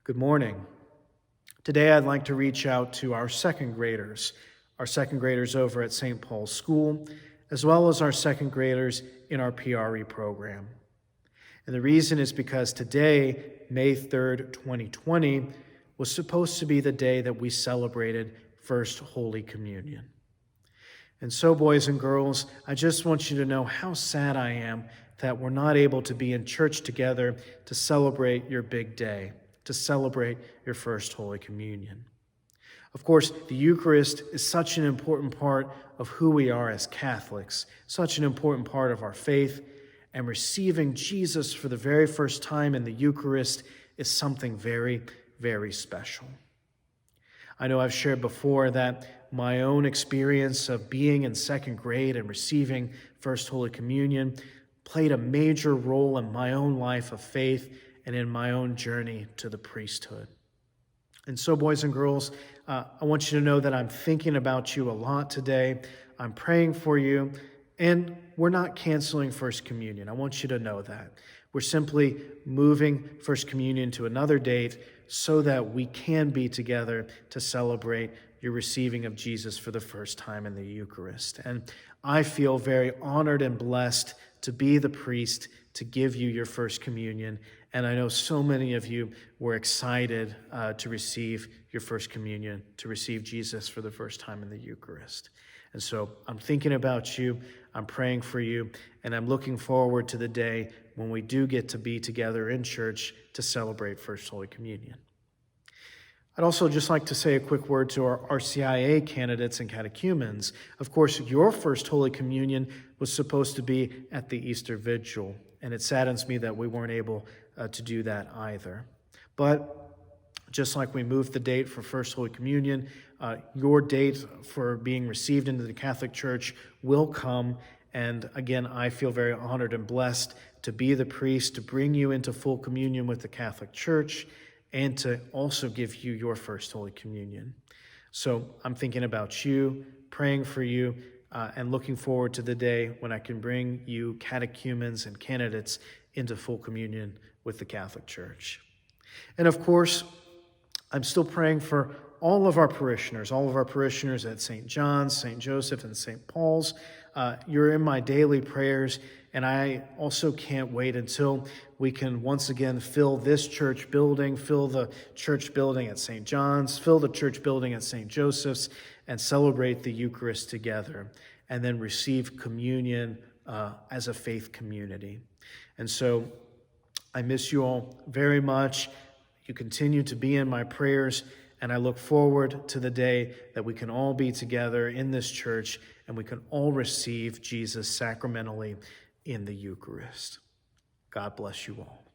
Good morning. Today I'd like to reach out to our second graders over at St. Paul's School, as well as our second graders in our PRE program. And the reason is because today, May 3rd, 2020, was supposed to be the day that we celebrated First Holy Communion. And so, boys and girls, I just want you to know how sad I am that we're not able to be in church together to celebrate your big day, to celebrate your First Holy Communion. Of course, the Eucharist is such an important part of who we are as Catholics, such an important part of our faith, and receiving Jesus for the very first time in the Eucharist is something very, very special. I know I've shared before that my own experience of being in second grade and receiving First Holy Communion played a major role in my own life of faith and in my own journey to the priesthood. And so, boys and girls, I want you to know that I'm thinking about you a lot today. I'm praying for you, and we're not canceling First Communion. I want you to know that. We're simply moving First Communion to another date so that we can be together to celebrate your receiving of Jesus for the first time in the Eucharist. And I feel very honored and blessed to be the priest to give you your First Communion. And I know so many of you were excited to receive your First Communion, to receive Jesus for the first time in the Eucharist. And so I'm thinking about you, I'm praying for you, and I'm looking forward to the day when we do get to be together in church to celebrate First Holy Communion. I'd also just like to say a quick word to our RCIA candidates and catechumens. Of course, your First Holy Communion was supposed to be at the Easter Vigil, and it saddens me that we weren't able to do that either. But just like we moved the date for First Holy Communion, your date for being received into the Catholic Church will come. And again, I feel very honored and blessed to be the priest, to bring you into full communion with the Catholic Church, and to also give you your First Holy Communion. So I'm thinking about you, praying for you, and looking forward to the day when I can bring you catechumens and candidates into full communion with the Catholic Church. And of course, I'm still praying for all of our parishioners at St. John's, St. Joseph, and St. Paul's. You're in my daily prayers, and I also can't wait until we can once again fill this church building, fill the church building at St. John's, fill the church building at St. Joseph's, and celebrate the Eucharist together, and then receive communion as a faith community. And so I miss you all very much. You continue to be in my prayers, and I look forward to the day that we can all be together in this church and we can all receive Jesus sacramentally in the Eucharist. God bless you all.